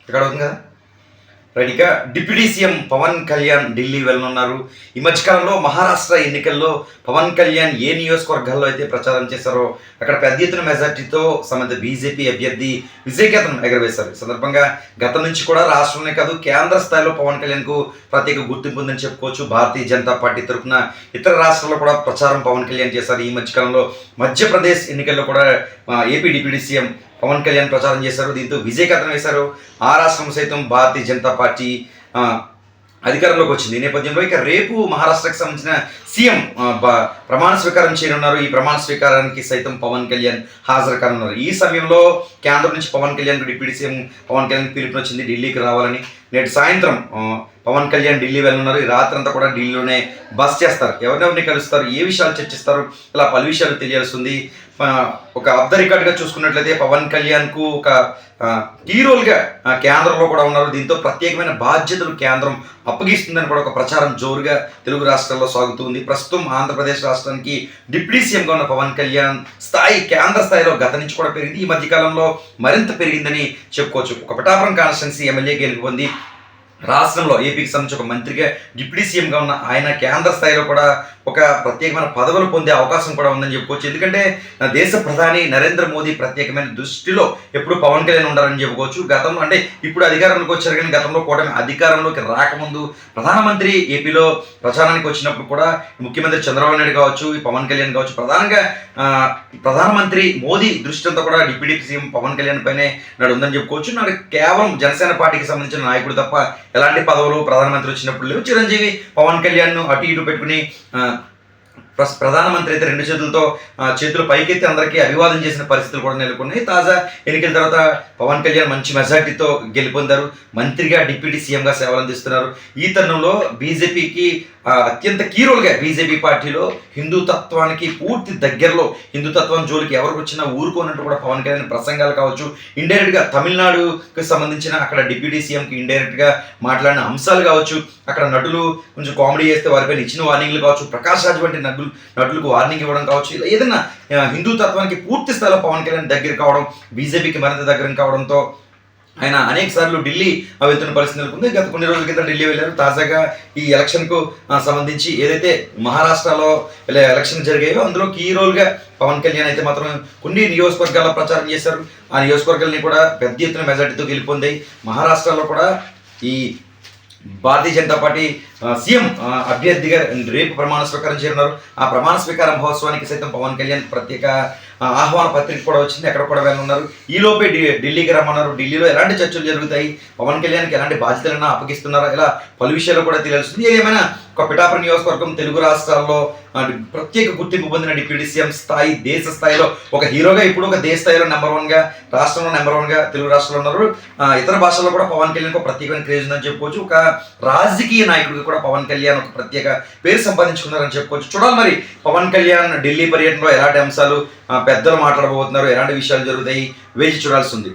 ఇక్కడ అవుతుంది కదా. రైట్. ఇక డిప్యూటీ సీఎం పవన్ కళ్యాణ్ ఢిల్లీ వెళ్ళనున్నారు. ఈ మధ్యకాలంలో మహారాష్ట్ర ఎన్నికల్లో పవన్ కళ్యాణ్ ఏ నియోజకవర్గాల్లో అయితే ప్రచారం చేశారో అక్కడ పెద్ద ఎత్తున మెజార్టీతో సంబంధిత బీజేపీ అభ్యర్థి విజయకేతనం ఎగరవేశారు. ఈ సందర్భంగా గతం నుంచి కూడా రాష్ట్రంలోనే కాదు కేంద్ర స్థాయిలో పవన్ కళ్యాణ్కు ప్రత్యేక గుర్తింపు ఉందని చెప్పుకోవచ్చు. భారతీయ జనతా పార్టీ తరఫున ఇతర రాష్ట్రాల్లో కూడా ప్రచారం పవన్ కళ్యాణ్ చేశారు. ఈ మధ్యకాలంలో మధ్యప్రదేశ్ ఎన్నికల్లో కూడా AP deputy CM Pawan Kalyan ప్రచారం చేశారు. దీంతో విజయకేతనం వేశారు. ఆ రాష్ట్రం సైతం భారతీయ జనతా పార్టీ అధికారంలోకి వచ్చింది. ఈ నేపథ్యంలో ఇక రేపు మహారాష్ట్రకు సంబంధించిన సీఎం ప్రమాణ స్వీకారం చేయనున్నారు. ఈ ప్రమాణ స్వీకారానికి సైతం పవన్ కళ్యాణ్ హాజరు కానున్నారు. ఈ సమయంలో కేంద్రం నుంచి పవన్ కళ్యాణ్ డిప్యూటీ సీఎం పవన్ కళ్యాణ్ పిలుపునొచ్చింది ఢిల్లీకి రావాలని. నేటి సాయంత్రం పవన్ కళ్యాణ్ ఢిల్లీ వెళ్ళనున్నారు. ఈ రాత్రంతా కూడా ఢిల్లీలోనే బస్ చేస్తారు. ఎవరెవరిని కలుస్తారు, ఏ విషయాలు చర్చిస్తారు, ఇలా పలు విషయాలు తెలియాల్సింది. ఒక ఆఫ్ ద రికార్డ్గా చూసుకున్నట్లయితే పవన్ కళ్యాణ్కు ఒక కీ రోల్గా కేంద్రంలో కూడా ఉన్నారు. దీంతో ప్రత్యేకమైన బాధ్యతలు కేంద్రం అప్పగిస్తుందని కూడా ఒక ప్రచారం జోరుగా తెలుగు రాష్ట్రాల్లో సాగుతుంది. ప్రస్తుతం ఆంధ్రప్రదేశ్ రాష్ట్రానికి డిప్యూటీ సీఎంగా ఉన్న పవన్ కళ్యాణ్ స్థాయి కేంద్ర స్థాయిలో గత నుంచి కూడా పెరిగింది. ఈ మధ్యకాలంలో మరింత పెరిగిందని చెప్పుకోవచ్చు. ఒక పిఠాపురం కాన్స్టిట్యున్సీ ఎమ్మెల్యే గెలుపొంది రాష్ట్రంలో ఏపీకి సంబంధించి ఒక మంత్రిగా డిప్యూటీ సీఎంగా ఉన్న ఆయన కేంద్ర స్థాయిలో కూడా ఒక ప్రత్యేకమైన పదవులు పొందే అవకాశం కూడా ఉందని చెప్పుకోవచ్చు. ఎందుకంటే దేశ ప్రధాని నరేంద్ర మోదీ ప్రత్యేకమైన దృష్టిలో ఎప్పుడు పవన్ కళ్యాణ్ ఉండాలని చెప్పుకోవచ్చు. గతంలో అంటే ఇప్పుడు అధికారంలోకి వచ్చారు, కానీ గతంలో కూటమి అధికారంలోకి రాకముందు ప్రధానమంత్రి ఏపీలో ప్రచారానికి వచ్చినప్పుడు కూడా ముఖ్యమంత్రి చంద్రబాబు నాయుడు కావచ్చు, ఈ పవన్ కళ్యాణ్ కావచ్చు, ప్రధానంగా ప్రధానమంత్రి మోదీ దృష్టి అంతా కూడా డిప్యూటీ సీఎం పవన్ కళ్యాణ్ పైనే నాడు ఉందని చెప్పుకోవచ్చు. నాడు కేవలం జనసేన పార్టీకి సంబంధించిన నాయకుడు తప్ప ఎలాంటి పదవులు ప్రధానమంత్రి వచ్చినప్పుడు లేవు. చిరంజీవి పవన్ కళ్యాణ్ను అటు ఇటు పెట్టుకుని ప్రధానమంత్రి అయితే రెండు చేతులు పైకెత్తి అందరికీ అభివాదం చేసిన పరిస్థితులు కూడా నెలకొన్నాయి. తాజా ఎన్నికల తర్వాత పవన్ కళ్యాణ్ మంచి మెజార్టీతో గెలుపొందారు. మంత్రిగా డిప్యూటీ సీఎంగా సేవలు అందిస్తున్నారు. ఈ తరుణంలో బీజేపీకి అత్యంత కీరోల్గా బీజేపీ పార్టీలో హిందూతత్వానికి పూర్తి దగ్గరలో హిందూతత్వం జోలికి ఎవరికి వచ్చినా ఊరుకోనట్టు కూడా పవన్ కళ్యాణ్ ప్రసంగాలు కావచ్చు, ఇండైరెక్ట్గా తమిళనాడుకి సంబంధించిన అక్కడ డిప్యూటీ సీఎంకి ఇండైరెక్ట్గా మాట్లాడిన అంశాలు కావచ్చు, అక్కడ నటులు కొంచెం కామెడీ చేస్తే వారిపైన ఇచ్చిన వార్నింగ్లు కావచ్చు, ప్రకాష్ రాజ్ వంటి నటులకు వార్నింగ్ ఇవ్వడం కావచ్చు, ఇలా ఏదైనా హిందూతత్వానికి పూర్తి స్థాయిలో పవన్ కళ్యాణ్ దగ్గర కావడం, బీజేపీకి మరింత దగ్గర కావడంతో ఆయన అనేక సార్లు ఢిల్లీ వెళ్తున్న పరిస్థితి నెలకొంది. గత కొన్ని రోజుల కింద ఢిల్లీ వెళ్ళారు. తాజాగా ఈ ఎలక్షన్కు సంబంధించి ఏదైతే మహారాష్ట్రలో ఎలక్షన్ జరిగాయో అందులో కీ రోల్గా పవన్ కళ్యాణ్ అయితే మాత్రం కొన్ని నియోజకవర్గాల్లో ప్రచారం చేశారు. ఆ నియోజకవర్గాలని కూడా పెద్ద ఎత్తున మెజార్టీతో గెలుపొందాయి. మహారాష్ట్రలో కూడా ఈ భారతీయ జనతా పార్టీ సీఎం అభ్యర్థిగా రేపు ప్రమాణ స్వీకారం చేయనున్నారు. ఆ ప్రమాణ స్వీకార మహోత్సవానికి సైతం పవన్ కళ్యాణ్ ప్రత్యేక ఆహ్వాన పత్రిక కూడా వచ్చింది. అక్కడ కూడా వెళ్ళనున్నారు. ఈలోపే ఢిల్లీకి రమ్మన్నారు. ఢిల్లీలో ఎలాంటి చర్చలు జరుగుతాయి, పవన్ కళ్యాణ్కి ఎలాంటి బాధ్యతలైనా అప్పగిస్తున్నారా, ఇలా పలు విషయాలు కూడా తెలియాల్సింది. ఏమైనా ఒక పిఠాపురం నియోజకవర్గం తెలుగు రాష్ట్రాల్లో ప్రత్యేక గుర్తింపు పొందిన డిప్యూటీ సీఎం స్థాయి దేశ స్థాయిలో ఒక హీరోగా, ఇప్పుడు ఒక దేశ స్థాయిలో నెంబర్ 1గా, రాష్ట్రంలో నెంబర్ 1గా తెలుగు రాష్ట్రాల్లో ఉన్నారు. ఇతర భాషల్లో కూడా పవన్ కళ్యాణ్ ఒక ప్రత్యేకమైన క్రేజ్ ఉందని చెప్పుకోవచ్చు. ఒక రాజకీయ నాయకుడికి కూడా పవన్ కళ్యాణ్ ఒక ప్రత్యేక పేరు సంపాదించుకున్నారని చెప్పుకోవచ్చు. చూడాలి మరి పవన్ కళ్యాణ్ ఢిల్లీ పర్యటనలో ఎలాంటి అంశాలు పెద్దలు మాట్లాడబోతున్నారు, ఎలాంటి విషయాలు జరుగుతాయి, వేచి చూడాల్సి ఉంది.